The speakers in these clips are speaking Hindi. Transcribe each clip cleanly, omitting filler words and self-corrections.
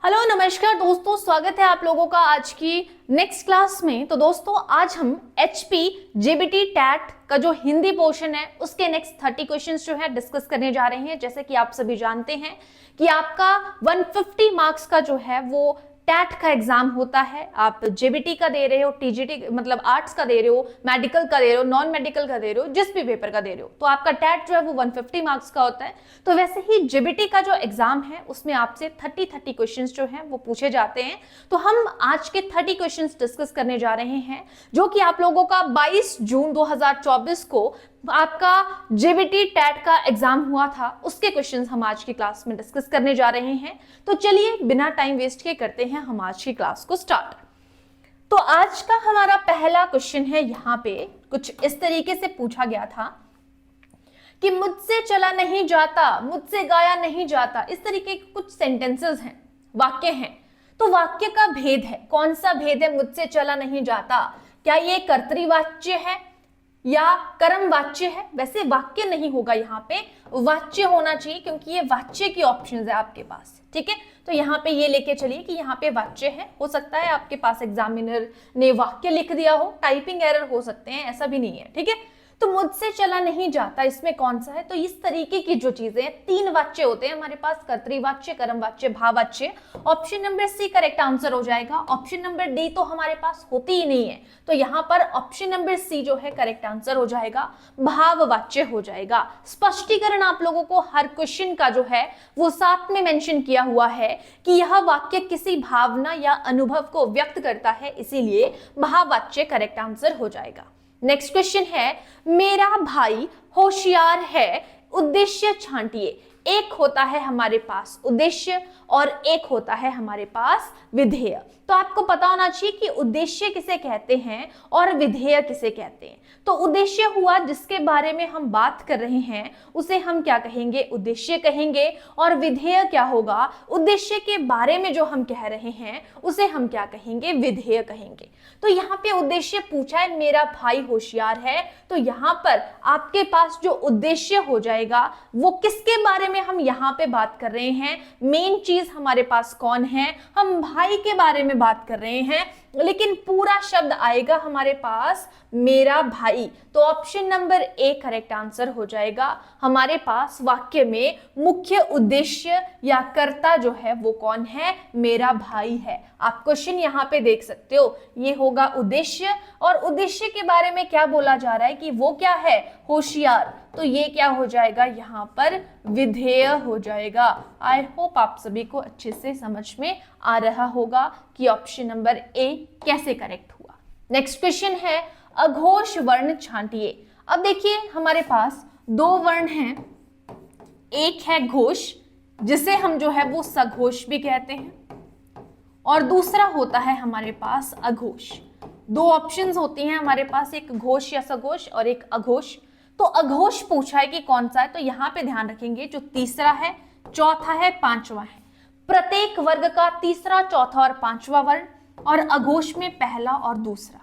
हेलो नमस्कार दोस्तों, स्वागत है आप लोगों का आज की नेक्स्ट क्लास में। तो दोस्तों आज हम एचपी जेबीटी टैट का जो हिंदी पोर्शन है उसके नेक्स्ट 30 क्वेश्चंस जो है डिस्कस करने जा रहे हैं। जैसे कि आप सभी जानते हैं कि आपका 150 मार्क्स का जो है वो टैट का एग्जाम होता है। आप जेबीटी का दे रहे हो, टीजीटी मतलब आर्ट्स का दे रहे हो, मेडिकल का दे रहे हो, नॉन मेडिकल का दे रहे हो, जिस भी पेपर का दे रहे हो, तो आपका टैट जो है वो 150 मार्क्स का होता है। तो वैसे ही जेबीटी का जो एग्जाम है उसमें आपसे 30 क्वेश्चंस जो हैं वो पूछे जाते हैं। तो हम आज के 30 क्वेश्चंस डिस्कस करने जा रहे हैं, जो कि आप लोगों का 22 जून 2024 को आपका जेबीटी टैट का एग्जाम हुआ था, उसके क्वेश्चंस हम आज की क्लास में डिस्कस करने जा रहे हैं। तो चलिए बिना टाइम वेस्ट किए करते हैं हम आज की क्लास को स्टार्ट। तो आज का हमारा पहला क्वेश्चन है, यहाँ पे कुछ इस तरीके से पूछा गया था कि मुझसे चला नहीं जाता, मुझसे गाया नहीं जाता। इस तरीके के कुछ सेंटेंसेस हैं, वाक्य हैं। तो वाक्य का भेद है, कौन सा भेद है? मुझसे चला नहीं जाता, क्या ये कर्तृवाच्य है या कर्म वाच्य है? वैसे वाक्य नहीं होगा, यहाँ पे वाच्य होना चाहिए, क्योंकि ये वाच्य की ऑप्शंस है आपके पास। ठीक है, तो यहाँ पे ये लेके चलिए कि यहाँ पे वाच्य है। हो सकता है आपके पास एग्जामिनर ने वाक्य लिख दिया हो, टाइपिंग एरर हो सकते हैं, ऐसा भी नहीं है। ठीक है, तो मुझसे चला नहीं जाता इसमें कौन सा है? तो इस तरीके की जो चीजें हैं, 3 वाच्य होते हैं हमारे पास, कर्तृवाच्य, कर्मवाच्य, भाववाच्य। Option number C correct answer हो जाएगा। ऑप्शन नंबर डी तो हमारे पास होती ही नहीं है, तो यहाँ पर ऑप्शन नंबर सी जो है करेक्ट आंसर हो जाएगा, भाववाच्य हो जाएगा। स्पष्टीकरण आप लोगों को हर क्वेश्चन का जो है वो साथ में मेंशन किया हुआ है कि यह वाक्य किसी भावना या अनुभव को व्यक्त करता है, इसीलिए भाववाच्य करेक्ट आंसर हो जाएगा। नेक्स्ट क्वेश्चन है, मेरा भाई होशियार है, उद्देश्य छांटिए। एक होता है हमारे पास उद्देश्य और एक होता है हमारे पास विधेय। तो आपको पता होना चाहिए कि उद्देश्य किसे कहते हैं और विधेय किसे कहते हैं। तो उद्देश्य हुआ जिसके बारे में हम बात कर रहे हैं, उसे हम क्या कहेंगे? उद्देश्य कहेंगे। और विधेय क्या होगा? उद्देश्य के बारे में जो हम कह रहे हैं उसे हम क्या कहेंगे? विधेय कहेंगे। तो यहाँ पे उद्देश्य पूछा है, मेरा भाई होशियार है, तो यहाँ पर आपके पास जो उद्देश्य हो जाएगा वो किसके बारे में हम यहाँ पे बात कर रहे हैं? मेन चीज हमारे पास कौन है? हम भाई के बारे में बात कर रहे हैं, लेकिन पूरा शब्द आएगा हमारे पास मेरा भाई। तो option number A correct answer हो जाएगा। हमारे पास वाक्य में मुख्य उद्देश्य या कर्ता जो है वो कौन है? मेरा भाई है। आप क्वेश्चन यहाँ पे देख सकते हो, ये होगा उद्देश्य, और उद्देश्य के बारे में क्या बोला जा रहा है कि वो क्या है? होशियार। तो ये क्या हो जाएगा? यहाँ पर विधेय हो जाएगा। आई होप आप सभी को अच्छे से समझ में आ रहा होगा कि ऑप्शन नंबर ए कैसे करेक्ट हुआ। नेक्स्ट क्वेश्चन है, अघोष वर्ण छांटिए। अब देखिए हमारे पास 2 वर्ण हैं, एक है घोष जिसे हम जो है वो सघोष भी कहते हैं, और दूसरा होता है हमारे पास अघोष। 2 ऑप्शंस होती हैं हमारे पास, एक घोष या सघोष और एक अघोष। तो अघोष पूछा है कि कौन सा है, तो यहाँ पे ध्यान रखेंगे जो तीसरा है, चौथा है, पांचवा है। प्रत्येक वर्ग का तीसरा, चौथा और पांचवा वर्ण, और अघोष में पहला और दूसरा।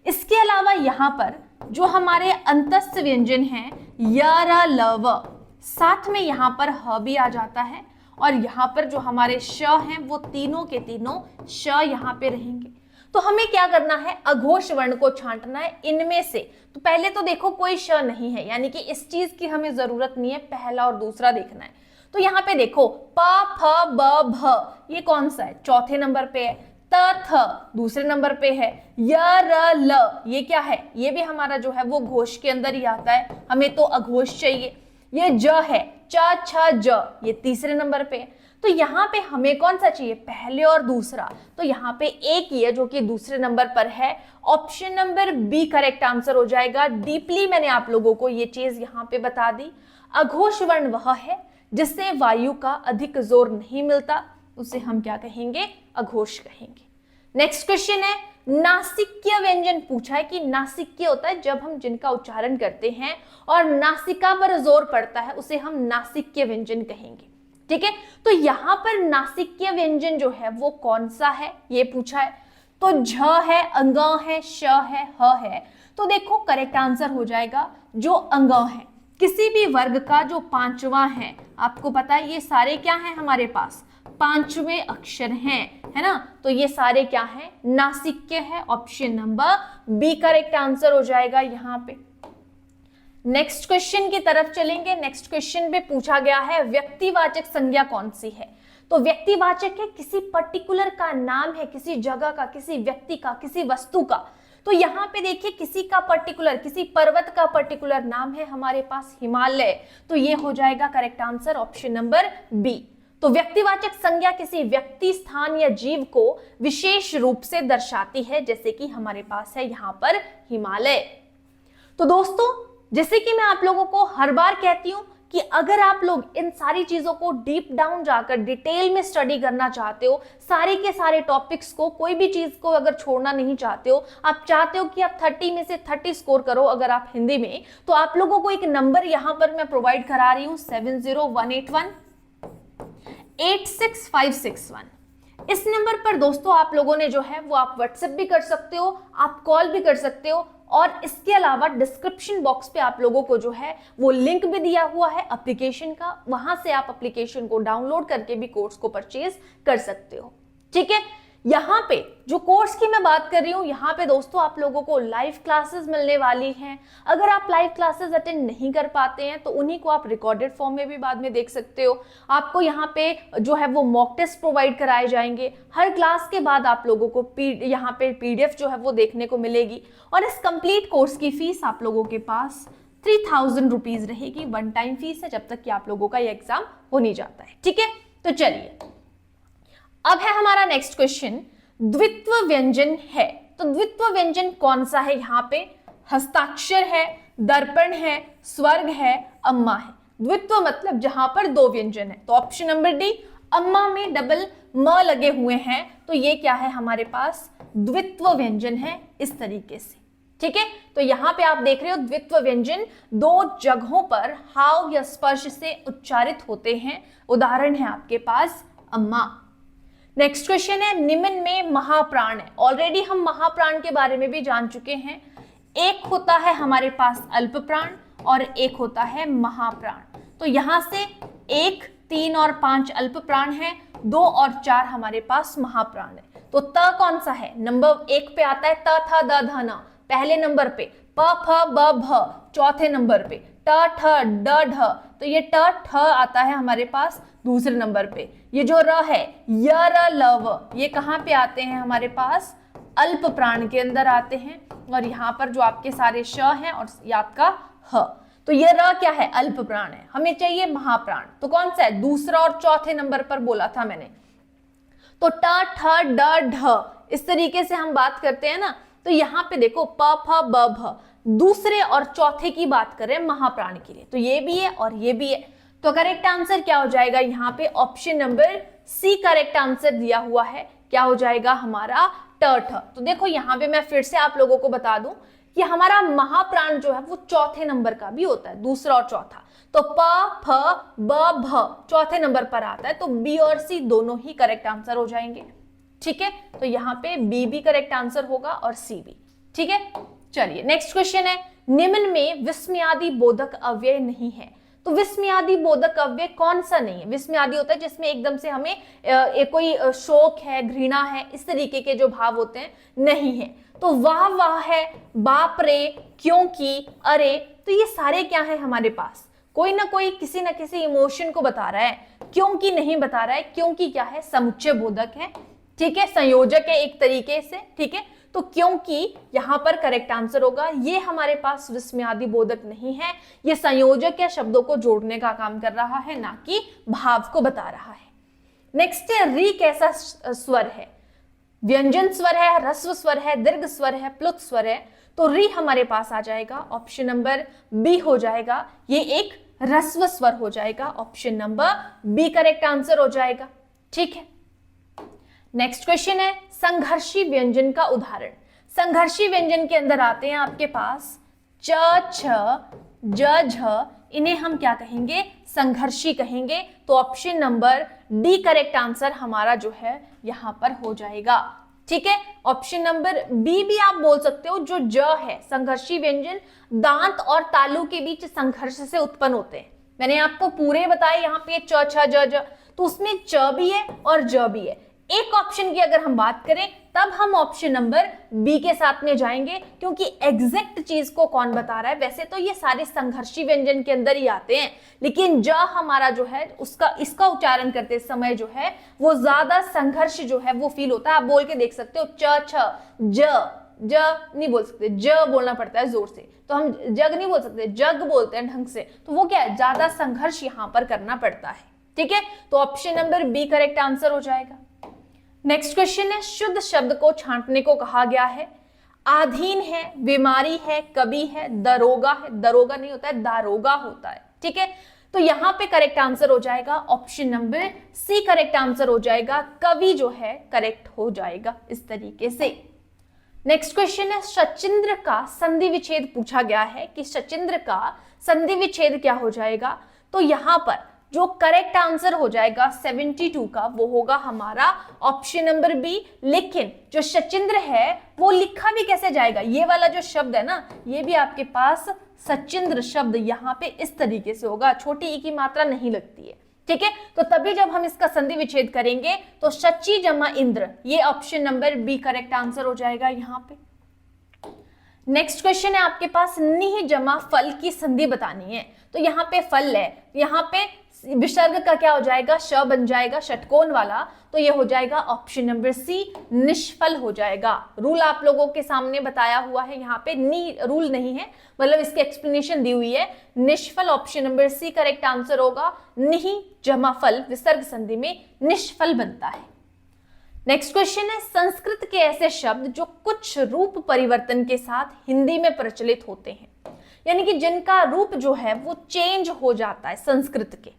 इसके अलावा यहाँ पर जो हमारे अंतस्थ व्यंजन हैं, य, र, ल, व, साथ में यहाँ पर ह भी आ जाता है, और यहाँ पर जो हमारे श हैं वो तीनों के तीनों श यहाँ पे रहेंगे। तो हमें क्या करना है? अघोष वर्ण को छांटना है इनमें से। तो पहले तो देखो कोई श नहीं है, यानी कि इस चीज की हमें जरूरत नहीं है, पहला और दूसरा देखना है। तो यहाँ पे देखो प, फ, ब, भ, ये कौन सा है? चौथे नंबर पे है। त, थ दूसरे नंबर पे है। य, र, ल ये क्या है? ये भी हमारा जो है वो घोष के अंदर ही आता है, हमें तो अघोष चाहिए। ये ज है, च, छ, ज ये तीसरे नंबर पे है। तो यहाँ पे हमें कौन सा चाहिए? पहले और दूसरा। तो यहाँ पे एक ही है जो कि दूसरे नंबर पर है। Option number B correct answer हो जाएगा। डीपली मैंने आप लोगों को ये चीज यहाँ पे बता दी। अघोष वर्ण वह है जिससे वायु का अधिक जोर नहीं मिलता, उसे हम क्या कहेंगे? अघोष कहेंगे। नेक्स्ट क्वेश्चन है, नासिक्य व्यंजन पूछा है कि नासिक्य होता है जब हम जिनका उच्चारण करते हैं और नासिका पर जोर पड़ता है, उसे हम नासिक्य व्यंजन कहेंगे। ठीक है, तो यहाँ पर नासिक्य व्यंजन जो है वो कौन सा है ये पूछा है। तो झ है, अंग है, श है, ह है। तो देखो करेक्ट आंसर हो जाएगा जो अंग है। किसी भी वर्ग का जो 5वां है, आपको पता है ये सारे क्या हैं हमारे पास? पांचवें अक्षर हैं, है ना। तो ये सारे क्या हैं, नासिक के हैं। Option number B correct answer हो जाएगा यहाँ पे। नेक्स्ट क्वेश्चन की तरफ चलेंगे। नेक्स्ट क्वेश्चन में पूछा गया है व्यक्तिवाचक संज्ञा कौन सी है। तो व्यक्तिवाचक है किसी पर्टिकुलर का नाम है, किसी जगह का, किसी व्यक्ति का, किसी वस्तु का। तो यहाँ पे देखिए किसी का पर्टिकुलर, किसी पर्वत का पर्टिकुलर नाम है हमारे पास हिमालय, तो ये हो जाएगा correct answer option number B. तो व्यक्तिवाचक संज्ञा किसी व्यक्ति, स्थान या जीव को विशेष रूप से दर्शाती है, जैसे कि हमारे पास है यहाँ पर हिमालय। तो दोस्तों जैसे कि मैं आप लोगों को हर बार कहती हूं कि अगर आप लोग इन सारी चीजों को डीप डाउन जाकर डिटेल में स्टडी करना चाहते हो, सारे के सारे टॉपिक्स को, कोई भी चीज को अगर छोड़ना नहीं चाहते हो, आप चाहते हो कि आप 30 में से 30 स्कोर करो अगर आप हिंदी में, तो आप लोगों को एक नंबर यहां पर मैं प्रोवाइड करा रही हूं 7018186561। इस नंबर पर दोस्तों आप लोगों ने जो है वो आप व्हाट्सएप भी कर सकते हो, आप कॉल भी कर सकते हो, और इसके अलावा डिस्क्रिप्शन बॉक्स पे आप लोगों को जो है वो लिंक भी दिया हुआ है एप्लीकेशन का, वहां से आप एप्लीकेशन को डाउनलोड करके भी कोर्स को परचेज कर सकते हो। ठीक है, यहाँ पे जो कोर्स की मैं बात कर रही हूँ, यहाँ पे दोस्तों आप लोगों को लाइव क्लासेस मिलने वाली हैं। अगर आप लाइव क्लासेस अटेंड नहीं कर पाते हैं तो उन्हीं को आप रिकॉर्डेड फॉर्म में भी बाद में देख सकते हो। आपको यहाँ पे जो है वो मॉक टेस्ट प्रोवाइड कराए जाएंगे। हर क्लास के बाद आप लोगों को यहाँ पे PDF जो है वो देखने को मिलेगी। और इस कंप्लीट कोर्स की फीस आप लोगों के पास 3000 रुपीज रहेगी, वन टाइम फीस है, जब तक कि आप लोगों का ये एग्जाम हो नहीं जाता है। ठीक है, तो चलिए अब है हमारा नेक्स्ट क्वेश्चन, द्वित्व व्यंजन है। तो द्वित्व व्यंजन कौन सा है, यहाँ पे हस्ताक्षर है, दर्पण है, स्वर्ग है, अम्मा है। द्वित्व मतलब जहां पर दो व्यंजन है। तो ऑप्शन नंबर डी, अम्मा में डबल म लगे हुए हैं, तो ये क्या है हमारे पास द्वित्व व्यंजन है, इस तरीके से। ठीक है, तो यहाँ पे आप देख रहे हो द्वित्व व्यंजन दो जगहों पर हाव या स्पर्श से उच्चारित होते हैं। उदाहरण है आपके पास अम्मा। नेक्स्ट क्वेश्चन है निम्न में महाप्राण है। ऑलरेडी हम महाप्राण के बारे में भी जान चुके हैं। एक होता है हमारे पास अल्प प्राण और एक होता है महाप्राण। तो यहां से 1, 3 और 5 अल्प प्राण है, 2 और 4 हमारे पास महाप्राण है। तो त कौन सा है, नंबर 1 पे आता है त थ द ध न, पहले नंबर पे प फ ब भ, चौथे नंबर पे ट ठ ड ढ, तो ये ट ठ आता है हमारे पास दूसरे नंबर पे। ये जो र है य र ल व, ये कहाँ पे आते हैं हमारे पास अल्प प्राण के अंदर आते हैं। और यहाँ पर जो आपके सारे श हैं और याद का ह, तो ये र क्या है अल्प प्राण है, हमें चाहिए महाप्राण। तो कौन सा है, दूसरा और चौथे नंबर पर बोला था मैंने। तो ट ठ ड ढ इस तरीके से हम बात करते हैं ना। तो यहाँ पे देखो प फ ब भ, दूसरे और चौथे की बात करें महाप्राण के लिए, तो ये भी है और ये भी है। तो करेक्ट आंसर क्या हो जाएगा यहाँ पे, option number C correct answer दिया हुआ है। क्या हो जाएगा हमारा ट ठ। तो देखो यहाँ पे मैं फिर से आप लोगों को बता दूं कि हमारा महाप्राण जो है वो चौथे नंबर का भी होता है, दूसरा और चौथा। तो प फ ब भ चौथे नंबर पर आता है, तो बी और सी दोनों ही करेक्ट आंसर हो जाएंगे। ठीक है, तो यहाँ पे बी भी करेक्ट आंसर होगा और सी भी। ठीक है, चलिए नेक्स्ट क्वेश्चन है निम्न में विस्मयादि बोधक अव्यय नहीं है। तो विस्मयादि बोधक अव्यय कौन सा नहीं है, विस्मयादि होता है जिसमें एकदम से हमें कोई शोक है, घृणा है, इस तरीके के जो भाव होते हैं, नहीं है। तो वाह वाह है, बाप रे, क्योंकि, अरे, तो ये सारे क्या है हमारे पास, कोई ना कोई किसी ना किसी इमोशन को बता रहा है। क्योंकि नहीं बता रहा है, क्योंकि क्या है समुच्चय बोधक है। ठीक है, संयोजक है एक तरीके से। ठीक है, तो क्योंकि यहां पर करेक्ट आंसर होगा। ये हमारे पास विस्मयादि बोधक नहीं है, ये संयोजक या शब्दों को जोड़ने का काम कर रहा है, ना कि भाव को बता रहा है। नेक्स्ट है री कैसा स्वर है, व्यंजन स्वर है, ह्रस्व स्वर है, दीर्घ स्वर है, प्लुत स्वर है। तो री हमारे पास आ जाएगा, ऑप्शन नंबर बी हो जाएगा, ये एक ह्रस्व स्वर हो जाएगा। Option number B correct answer हो जाएगा। ठीक है, नेक्स्ट क्वेश्चन है संघर्षी व्यंजन का उदाहरण। संघर्षी व्यंजन के अंदर आते हैं आपके पास च, छ, ज, झ, इन्हें हम क्या कहेंगे, संघर्षी कहेंगे। तो option number D correct answer हमारा जो है यहां पर हो जाएगा। ठीक है, ऑप्शन नंबर बी भी आप बोल सकते हो। जो ज है, संघर्षी व्यंजन दांत और तालु के बीच संघर्ष से उत्पन्न होते हैं। मैंने आपको पूरे बताए यहाँ पे च, छ, ज, झ, तो उसमें च भी है और ज भी है। एक ऑप्शन की अगर हम बात करें तब हम ऑप्शन नंबर बी के साथ में जाएंगे, क्योंकि एग्जैक्ट चीज को कौन बता रहा है। वैसे तो ये सारे संघर्षी व्यंजन के अंदर ही आते हैं, लेकिन ज हमारा जो है उसका इसका उच्चारण करते समय जो है वो ज्यादा संघर्ष जो है वो फील होता है। आप बोल के देख सकते हो, च छ ज नहीं बोल सकते, ज बोलना पड़ता है जोर से। तो हम जग नहीं बोल सकते, जग बोलते हैं ढंग से। तो वो क्या है, ज्यादा संघर्ष यहां पर करना पड़ता है। ठीक है, तो option number B correct answer हो जाएगा। नेक्स्ट क्वेश्चन है, शुद्ध शब्द को छांटने को कहा गया है। आधीन है, बीमारी है, कवि है, दरोगा है। दरोगा नहीं होता है, दारोगा होता है। ठीक है, तो यहां पे करेक्ट आंसर हो जाएगा option number C correct answer हो जाएगा। कवि जो है करेक्ट हो जाएगा इस तरीके से। नेक्स्ट क्वेश्चन है, सचिंद्र का संधि विच्छेद पूछा गया है कि सचिंद्र का संधि विच्छेद क्या हो जाएगा। तो यहां पर जो करेक्ट आंसर हो जाएगा 72 का वो होगा हमारा ऑप्शन नंबर बी। लेकिन जो सचिंद्र है वो लिखा भी कैसे जाएगा, ये वाला जो शब्द है ना, ये भी आपके पास सचिंद्र शब्द यहाँ पे इस तरीके से होगा, छोटी ई की मात्रा नहीं लगती है। ठीक है, तो तभी जब हम इसका संधि विच्छेद करेंगे तो सची जमा इंद्र, ये option number B correct answer हो जाएगा यहाँ पे। नेक्स्ट क्वेश्चन है आपके पास, निह जमा फल की संधि बतानी है। तो यहाँ पे फल है, यहाँ पे विसर्ग का क्या हो जाएगा, श बन जाएगा षटकोण वाला। तो ये हो जाएगा ऑप्शन नंबर सी, निष्फल हो जाएगा। रूल आप लोगों के सामने बताया हुआ है, यहाँ पे नी रूल नहीं है, मतलब इसकी एक्सप्लेनेशन दी हुई है। निष्फल option number C correct answer होगा। निहि जमा फल विसर्ग संधि में निष्फल बनता है। नेक्स्ट क्वेश्चन है, संस्कृत के ऐसे शब्द जो कुछ रूप परिवर्तन के साथ हिंदी में प्रचलित होते हैं, यानी कि जिनका रूप जो है वो चेंज हो जाता है संस्कृत के,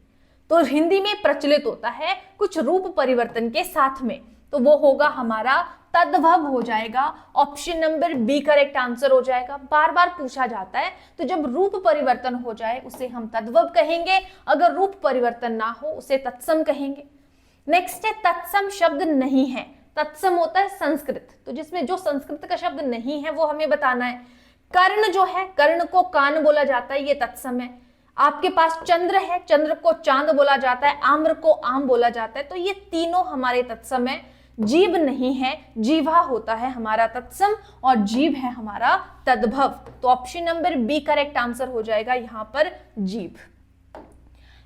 तो हिंदी में प्रचलित होता है कुछ रूप परिवर्तन के साथ में, तो वो होगा हमारा तद्भव हो जाएगा। Option number B correct answer हो जाएगा। बार बार पूछा जाता है, तो जब रूप परिवर्तन हो जाए उसे हम तद्भव कहेंगे, अगर रूप परिवर्तन ना हो उसे तत्सम कहेंगे। नेक्स्ट है, तत्सम शब्द नहीं है। तत्सम होता है संस्कृत, तो जिसमें जो संस्कृत का शब्द नहीं है वो हमें बताना है। कर्ण जो है, कर्ण को कान बोला जाता है, ये तत्सम है। आपके पास चंद्र है, चंद्र को चांद बोला जाता है, आम्र को आम बोला जाता है, तो ये तीनों हमारे तत्सम है। जीभ नहीं है, जीवा होता है हमारा तत्सम, और जीभ है हमारा तद्भव। तो option number B correct answer हो जाएगा यहाँ पर जीभ।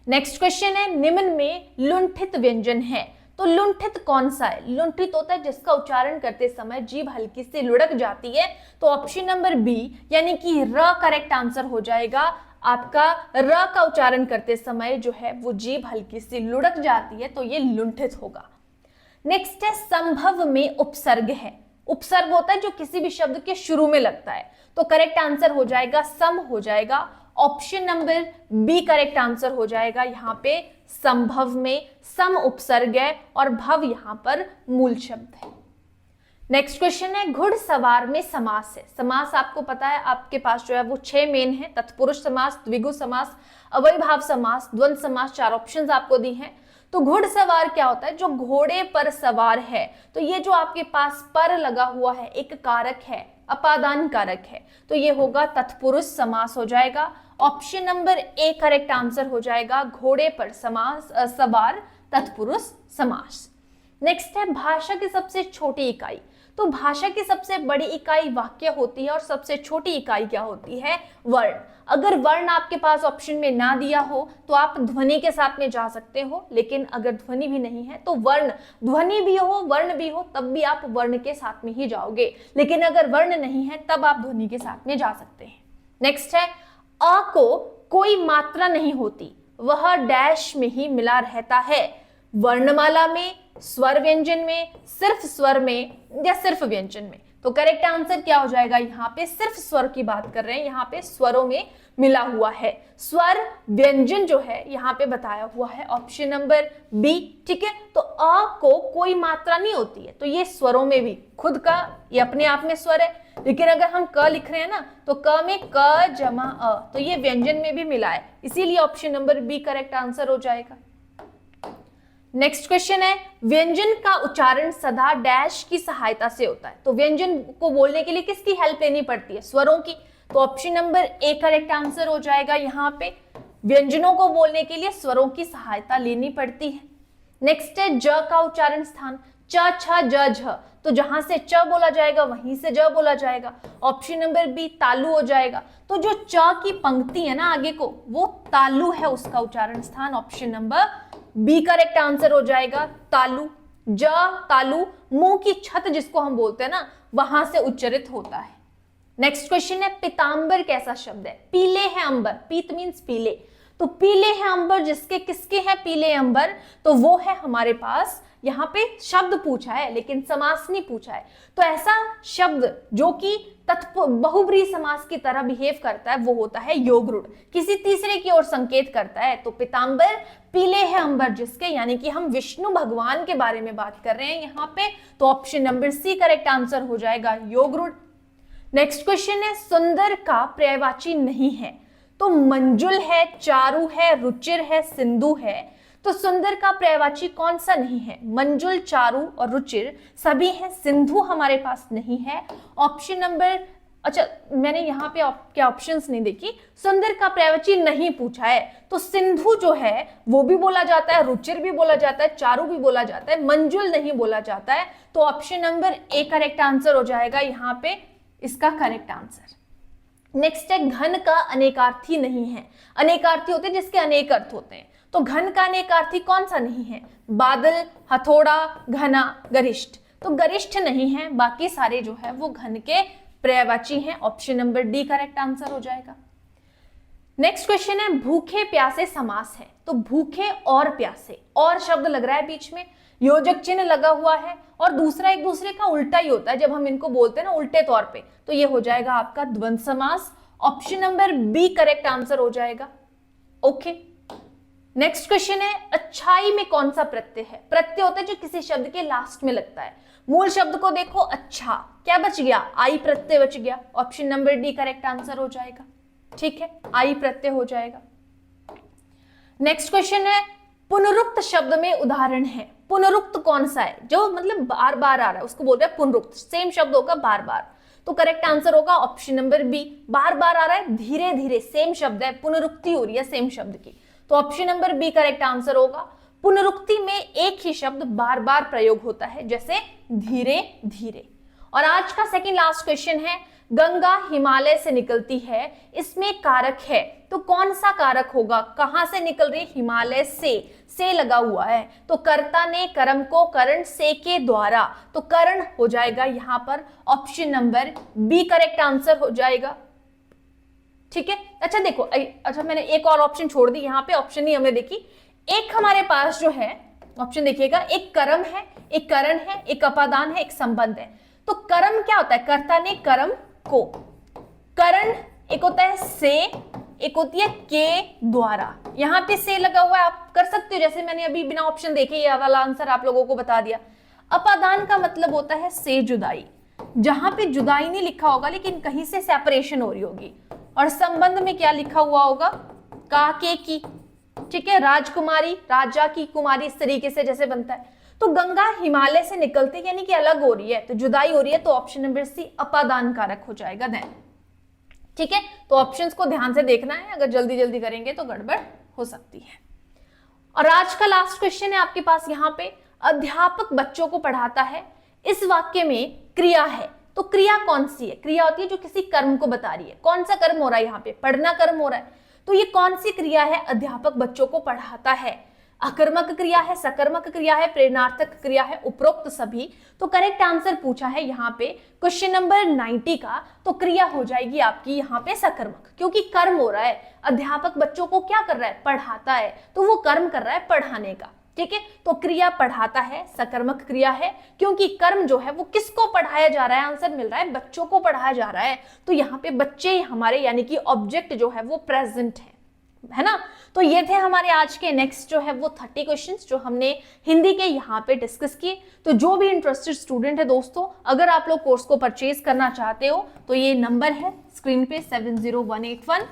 नेक्स्ट क्वेश्चन है, निम्न में लुंठित व्यंजन है। तो लुंठित कौन सा है? लुंठित होता है जिसका उच्चारण करते समय जीभ हल्की से लुढ़क जाती है, तो ऑप्शन नंबर बी यानी कि र करेक्ट आंसर हो जाएगा आपका। र का उच्चारण करते समय जो है वो जीभ हल्की सी लुढ़क जाती है, तो ये लुंठित होगा। नेक्स्ट है, संभव में उपसर्ग है। उपसर्ग होता है जो किसी भी शब्द के शुरू में लगता है, तो करेक्ट आंसर हो जाएगा सम हो जाएगा। Option number B correct answer हो जाएगा यहाँ पे। संभव में सम उपसर्ग है और भव यहाँ पर मूल शब्द है। नेक्स्ट क्वेश्चन है, घुड़सवार में समास है। समास आपको पता है आपके पास जो है वो 6 मेन है। तत्पुरुष समास, द्विगु समास, अव्ययभाव समास, द्वंद्व समास, 4 ऑप्शंस आपको दी हैं। तो घुड़सवार क्या होता है? जो घोड़े पर सवार है। तो ये जो आपके पास पर लगा हुआ है एक कारक है, अपादान कारक है, तो ये होगा तत्पुरुष समास हो जाएगा। Option number A correct answer हो जाएगा, घोड़े पर समास सवार तत्पुरुष समास। नेक्स्ट है, भाषा की सबसे छोटी इकाई। तो भाषा की सबसे बड़ी इकाई वाक्य होती है और सबसे छोटी इकाई क्या होती है? वर्ण। अगर वर्ण आपके पास ऑप्शन में ना दिया हो तो आप ध्वनि के साथ में जा सकते हो, लेकिन अगर ध्वनि भी नहीं है तो वर्ण, ध्वनि भी हो वर्ण भी हो तब भी आप वर्ण के साथ में ही जाओगे, लेकिन अगर वर्ण नहीं है तब आप ध्वनि के साथ में जा सकते हैं। नेक्स्ट है, अ को कोई मात्रा नहीं होती, वह डैश में ही मिला रहता है। वर्णमाला में, स्वर व्यंजन में, सिर्फ स्वर में या सिर्फ व्यंजन में। तो करेक्ट आंसर क्या हो जाएगा? यहाँ पे सिर्फ स्वर की बात कर रहे हैं, यहाँ पे स्वरों में मिला हुआ है। स्वर व्यंजन जो है यहाँ पे बताया हुआ है ऑप्शन नंबर बी। ठीक है, तो अ को कोई मात्रा नहीं होती है, तो ये स्वरों में भी खुद का ये अपने आप में स्वर है, लेकिन अगर हम क लिख रहे हैं ना तो क में क जमा अ, तो ये व्यंजन में भी मिला है, इसीलिए option number B correct answer हो जाएगा। नेक्स्ट क्वेश्चन है, व्यंजन का उच्चारण सदा डैश की सहायता से होता है। तो व्यंजन को बोलने के लिए किसकी हेल्प लेनी पड़ती है? स्वरों की। तो option number A correct answer हो जाएगा यहाँ पे। व्यंजनों को बोलने के लिए स्वरों की सहायता लेनी पड़ती है। नेक्स्ट है ज का उच्चारण स्थान, च छ ज झ, तो जहां से च बोला जाएगा वहीं से ज बोला जाएगा। ऑप्शन नंबर बी तालु हो जाएगा। तो जो च की पंक्ति है ना आगे को, वो तालु है उसका उच्चारण स्थान। Option number B correct answer हो जाएगा, तालु। ज तालु, मुंह की छत जिसको हम बोलते हैं ना, वहां से उच्चरित होता है। नेक्स्ट क्वेश्चन है पीतांबर कैसा शब्द है? पीले है अंबर, पीत मीन्स पीले, तो पीले हैं अंबर जिसके किसके हैं पीले अंबर, तो वो है हमारे पास, यहाँ पे शब्द पूछा है लेकिन समास नहीं पूछा है। तो ऐसा शब्द जो कि बहुब्रीहि समास की तरह बिहेव करता है वो होता है योग रूढ़, किसी तीसरे की ओर संकेत करता है। तो पीतांबर पीले हैं अंबर जिसके, यानी कि हम विष्णु भगवान के बारे में बात कर रहे हैं यहाँ पे, तो option number C correct answer हो जाएगा, योग रूढ़। नेक्स्ट क्वेश्चन है सुंदर का पर्यायवाची नहीं है, तो मंजुल है, चारु है, रुचिर है, सिंधु है, तो सुंदर का पर्यायवाची कौन सा नहीं है? मंजुल, चारु और रुचिर सभी हैं, सिंधु हमारे पास नहीं है। ऑप्शन नंबर, अच्छा मैंने यहाँ पे क्या ऑप्शंस नहीं देखी, सुंदर का पर्यायवाची नहीं पूछा है, तो सिंधु जो है वो भी बोला जाता है, रुचिर भी बोला जाता है, चारु भी बोला जाता है, मंजुल नहीं बोला जाता है। तो option number A correct answer हो जाएगा यहाँ पे इसका करेक्ट आंसर। नेक्स्ट है घन का अनेकार्थी नहीं है, अनेकार्थी होते हैं जिसके अनेक अर्थ होते हैं, तो घन का अनेकार्थी कौन सा नहीं है? बादल, हथौड़ा, घना, गरिष्ठ, तो गरिष्ठ नहीं है, बाकी सारे जो है वो घन के पर्यायवाची हैं। Option number D correct answer हो जाएगा। नेक्स्ट क्वेश्चन है भूखे प्यासे समास है, तो भूखे और प्यासे, और शब्द लग रहा है बीच में, योजक चिन्ह लगा हुआ है और दूसरा एक दूसरे का उल्टा ही होता है जब हम इनको बोलते हैं ना उल्टे तौर पे, तो ये हो जाएगा आपका द्वंद्व समास। Option number B correct answer हो जाएगा। ओके, नेक्स्ट क्वेश्चन है अच्छाई में कौन सा प्रत्यय है? प्रत्यय होता है जो किसी शब्द के लास्ट में लगता है। मूल शब्द को देखो, अच्छा क्या बच गया? आई प्रत्यय बच गया। Option number D correct answer हो जाएगा। ठीक है, आई प्रत्यय हो जाएगा। नेक्स्ट क्वेश्चन है पुनरुक्त शब्द में उदाहरण है, पुनरुक्त कौन सा है? जो मतलब बार बार आ रहा है उसको बोलते हैं पुनरुक्त, सेम शब्द होगा बार बार, तो करेक्ट आंसर होगा ऑप्शन नंबर बी। बार बार आ रहा है, धीरे धीरे, सेम शब्द है, पुनरुक्ति हो रही है सेम शब्द की, तो option number B correct answer होगा। पुनरुक्ति में एक ही शब्द बार बार प्रयोग होता है, जैसे धीरे धीरे। और आज का सेकंड लास्ट क्वेश्चन है गंगा हिमालय से निकलती है, इसमें कारक है, तो कौन सा कारक होगा? कहां से निकल रही? हिमालय से लगा हुआ है, तो कर्ता ने कर्म को करण से के द्वारा, तो करण हो जाएगा यहां पर option number B correct answer हो जाएगा। ठीक है, अच्छा देखो, अच्छा मैंने एक और ऑप्शन छोड़ दी यहाँ पे, ऑप्शन ही हमने देखी। एक हमारे पास जो है ऑप्शन देखिएगा, एक कर्म है, एक करण है, एक अपादान है, एक संबंध है। तो कर्म क्या होता है? कर्ता ने कर्म को, करण एक होता है से, एक होती है के द्वारा, यहाँ पे से लगा हुआ है, आप कर सकते हो, जैसे मैंने अभी बिना ऑप्शन देखे ये वाला आंसर आप लोगों को बता दिया। अपादान का मतलब होता है से जुदाई, जहां पे जुदाई नहीं लिखा होगा लेकिन कहीं से सेपरेशन हो रही होगी। और संबंध में क्या लिखा हुआ होगा? का, के, की। ठीक है, राजकुमारी, राजा की कुमारी, इस तरीके से जैसे बनता है। तो गंगा हिमालय से निकलते यानी कि अलग हो रही है, तो जुदाई हो रही है, तो ऑप्शन नंबर सी अपादान कारक हो जाएगा देन। ठीक है, तो ऑप्शंस को ध्यान से देखना है, अगर जल्दी जल्दी करेंगे तो गड़बड़ हो सकती है। और आज का लास्ट क्वेश्चन है आपके पास यहाँ पे, अध्यापक बच्चों को पढ़ाता है, इस वाक्य में क्रिया है, तो क्रिया कौन सी है? क्रिया होती है जो किसी कर्म को बता रही है। कौन सा कर्म हो रहा है यहाँ पे? पढ़ना कर्म हो रहा है, तो ये कौन सी क्रिया है? अध्यापक बच्चों को पढ़ाता है। अकर्मक क्रिया है, सकर्मक क्रिया है, प्रेरणार्थक क्रिया है, उपरोक्त सभी। तो करेक्ट आंसर पूछा है यहाँ पे क्वेश्चन नंबर 90 का, तो क्रिया हो जाएगी आपकी यहाँ पे सकर्मक, क्योंकि कर्म हो रहा है, अध्यापक बच्चों को क्या कर रहा है? पढ़ाता है, तो वो कर्म कर रहा है पढ़ाने का। ठीक है, तो क्रिया पढ़ाता है, सकर्मक क्रिया है, क्योंकि कर्म जो है वो किसको पढ़ाया जा रहा है? आंसर मिल रहा है बच्चों को पढ़ाया जा रहा है, तो यहाँ पे बच्चे हमारे यानी कि ऑब्जेक्ट जो है वो प्रेजेंट है ना। तो ये थे हमारे आज के नेक्स्ट जो है वो 30 क्वेश्चंस जो हमने हिंदी के यहाँ पे डिस्कस किए। तो जो भी इंटरेस्टेड स्टूडेंट है दोस्तों, अगर आप लोग कोर्स को परचेज करना चाहते हो तो ये नंबर है स्क्रीन पे 70181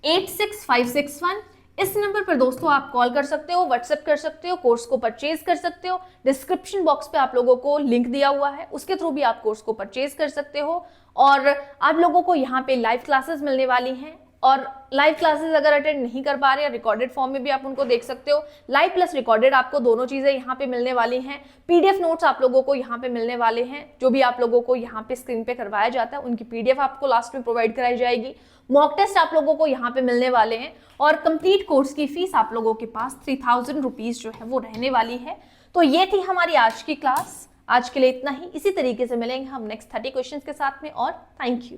86561, इस नंबर पर दोस्तों आप कॉल कर सकते हो, व्हाट्सएप कर सकते हो, कोर्स को परचेज कर सकते हो। डिस्क्रिप्शन बॉक्स पे आप लोगों को लिंक दिया हुआ है, उसके थ्रू भी आप कोर्स को परचेज कर सकते हो। और आप लोगों को यहाँ पे लाइव क्लासेस मिलने वाली हैं और लाइव क्लासेस अगर अटेंड नहीं कर पा रहे हैं, रिकॉर्डेड फॉर्म में भी आप उनको देख सकते हो। लाइव प्लस रिकॉर्डेड आपको दोनों चीजें यहाँ पे मिलने वाली हैं। पीडीएफ नोट्स आप लोगों को यहाँ पे मिलने वाले हैं, जो भी आप लोगों को यहाँ पे स्क्रीन पे करवाया जाता है उनकी पीडीएफ आपको लास्ट में प्रोवाइड कराई जाएगी। मॉक टेस्ट आप लोगों को यहाँ पे मिलने वाले हैं और कंप्लीट कोर्स की फीस आप लोगों के पास 3000 रुपीज जो है वो रहने वाली है। तो ये थी हमारी आज की क्लास। आज के लिए इतना ही। इसी तरीके से मिलेंगे हम नेक्स्ट 30 क्वेश्चंस के साथ में और थैंक यू।